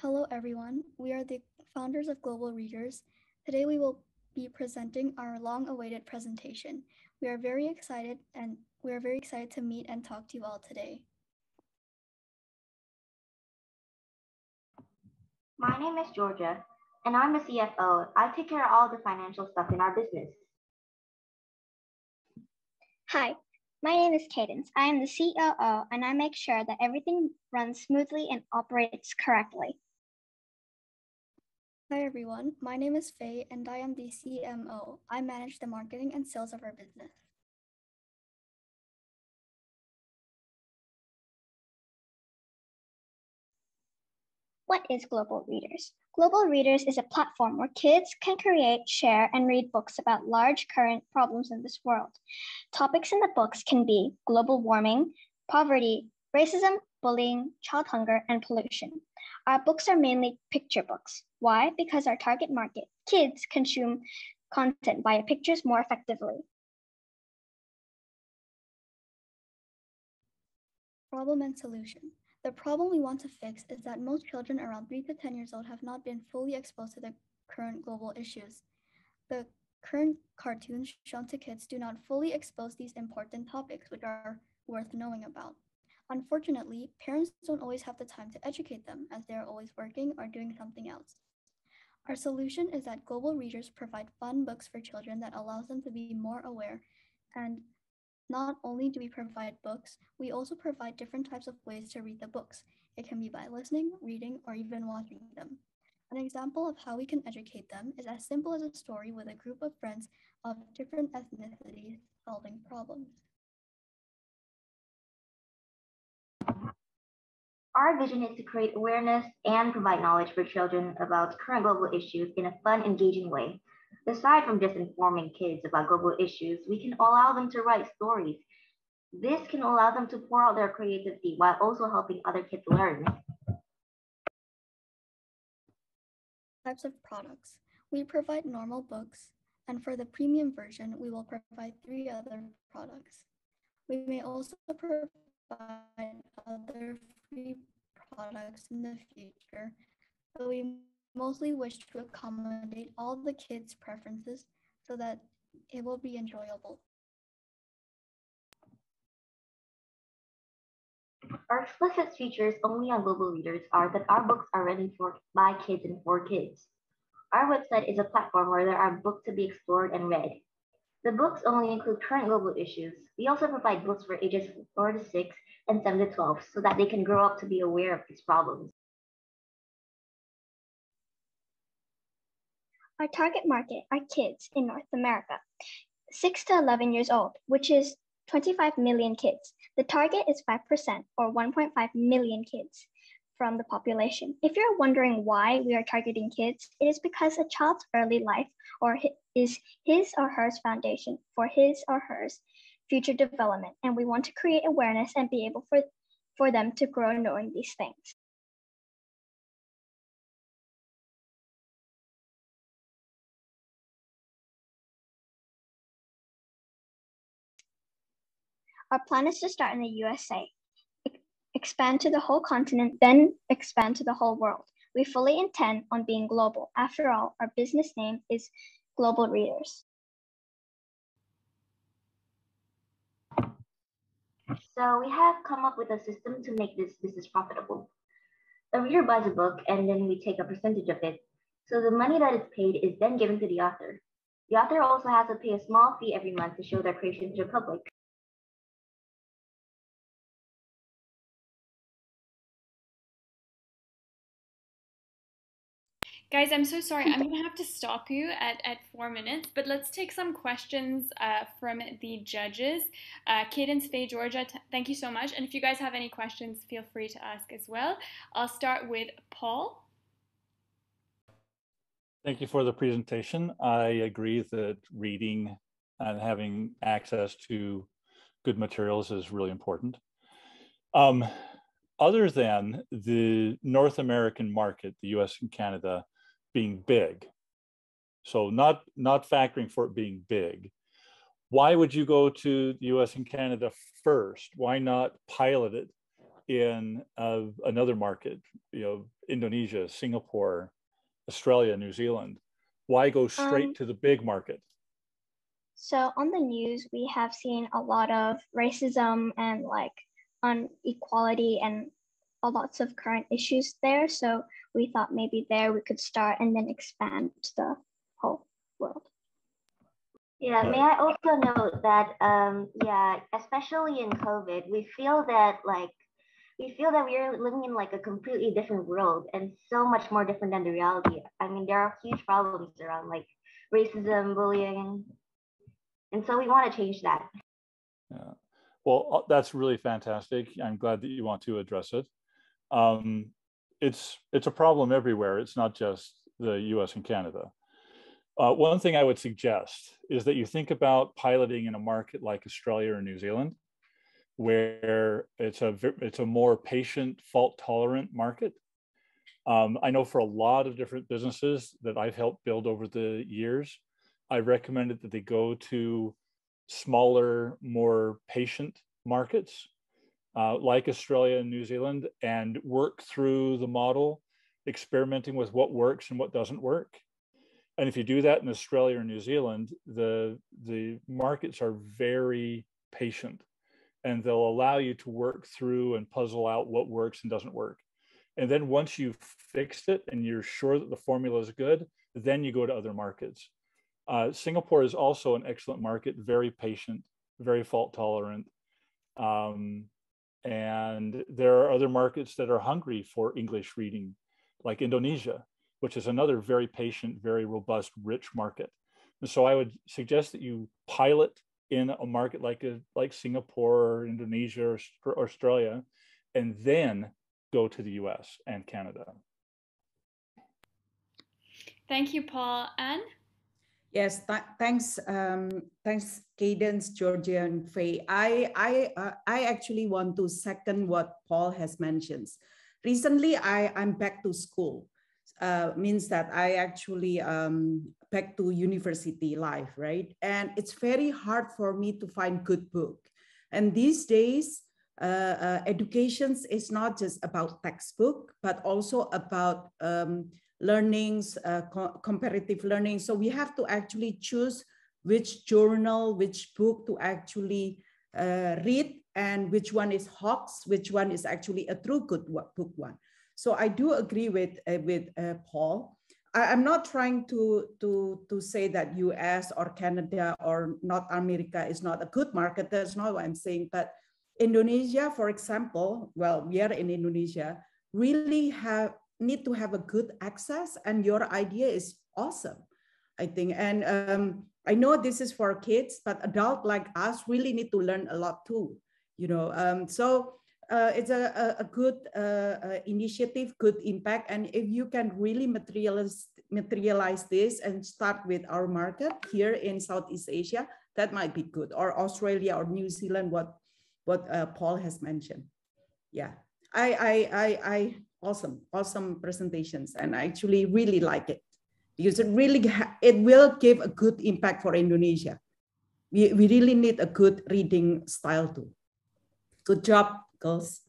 Hello, everyone. We are the founders of Global Readers. Today, we will be presenting our long-awaited presentation. We are very excited to meet and talk to you all today. My name is Georgia, and I'm a CFO. I take care of all the financial stuff in our business. Hi, my name is Caydence. I am the COO, and I make sure that everything runs smoothly and operates correctly. Hi, everyone. My name is Faye, and I am the CMO. I manage the marketing and sales of our business. What is Global Readers? Global Readers is a platform where kids can create, share, and read books about large current problems in this world. Topics in the books can be global warming, poverty, racism, bullying, child hunger, and pollution. Our books are mainly picture books. Why? Because our target market, kids, consume content via pictures more effectively. Problem and solution. The problem we want to fix is that most children around 3 to 10 years old have not been fully exposed to the current global issues. The current cartoons shown to kids do not fully expose these important topics, which are worth knowing about. Unfortunately, parents don't always have the time to educate them as they are always working or doing something else. Our solution is that Global Readers provide fun books for children that allows them to be more aware. And not only do we provide books, we also provide different types of ways to read the books. It can be by listening, reading, or even watching them. An example of how we can educate them is as simple as a story with a group of friends of different ethnicities solving problems. Our vision is to create awareness and provide knowledge for children about current global issues in a fun, engaging way. Aside from just informing kids about global issues, we can allow them to write stories. This can allow them to pour out their creativity while also helping other kids learn. Types of products. We provide normal books, and for the premium version, we will provide 3 other products. We may also provide other free products in the future, but we mostly wish to accommodate all the kids' preferences so that it will be enjoyable. Our explicit features only on Global Readers are that our books are written by kids and for kids. Our website is a platform where there are books to be explored and read. The books only include current global issues. We also provide books for ages 4 to 6 and 7 to 12 so that they can grow up to be aware of these problems. Our target market are kids in North America, 6 to 11 years old, which is 25 million kids. The target is 5% or 1.5 million kids from the population. If you're wondering why we are targeting kids, it is because a child's early life is his or her foundation for his or her future development, and we want to create awareness and be able for them to grow knowing these things. Our plan is to start in the USA, expand to the whole continent, then expand to the whole world. We fully intend on being global. After all, our business name is Global Readers. So we have come up with a system to make this business profitable. A reader buys a book and then we take a percentage of it. So the money that is paid is then given to the author. The author also has to pay a small fee every month to show their creation to the public. Guys, I'm so sorry. I'm going to have to stop you at 4 minutes, but let's take some questions from the judges. Caydence, Faye, Georgia, thank you so much. And if you guys have any questions, feel free to ask as well. I'll start with Paul. Thank you for the presentation. I agree that reading and having access to good materials is really important. Other than the North American market, the US and Canada, being big, so not factoring for it being big, why would you go to the US and Canada first? Why not pilot it in another market, Indonesia, Singapore, Australia, New Zealand? Why go straight to the big market? So on the news, we have seen a lot of racism and like inequality and lots of current issues there. So we thought maybe there we could start and then expand to the whole world. Yeah, may I also note that, especially in COVID, we feel that we are living in like a completely different world and so much more different than the reality. I mean, there are huge problems around like racism, bullying, and so we want to change that. Yeah, well, that's really fantastic. I'm glad that you want to address it. It's a problem everywhere. It's not just the US and Canada. One thing I would suggest is that you think about piloting in a market like Australia or New Zealand, where it's a more patient, fault-tolerant market. I know for a lot of different businesses that I've helped build over the years, I recommended that they go to smaller, more patient markets like Australia and New Zealand and work through the model, experimenting with what works and what doesn't work. And if you do that in Australia or New Zealand, the markets are very patient and they'll allow you to work through and puzzle out what works and doesn't work. And then once you've fixed it and you're sure that the formula is good, then you go to other markets. Singapore is also an excellent market, very patient, very fault tolerant. And there are other markets that are hungry for English reading, like Indonesia, which is another very patient, very robust, rich market. And so I would suggest that you pilot in a market like Singapore or Indonesia or Australia, and then go to the US and Canada. Thank you, Paul. Anne? Yes, thanks, Caydence, Georgia, and Faye. I actually want to second what Paul has mentioned. Recently, I'm back to school. Means that I actually back to university life, right? And it's very hard for me to find good book. And these days, education is not just about textbook, but also about learnings, comparative learning. So we have to actually choose which journal, which book to actually read, and which one is hoax, which one is actually a true good book one. So I do agree with Paul. I'm not trying to say that US or Canada or North America is not a good market. That's not what I'm saying. But Indonesia, for example, well, we are in Indonesia, really need to have a good access, and your idea is awesome, I think. And I know this is for kids, but adults like us really need to learn a lot too, so it's a good initiative, good impact. And if you can really materialize this and start with our market here in Southeast Asia, that might be good, or Australia or New Zealand, what Paul has mentioned. Yeah, I awesome presentations, and I actually really like it because it will give a good impact for Indonesia. We really need a good reading style too. Good job, girls.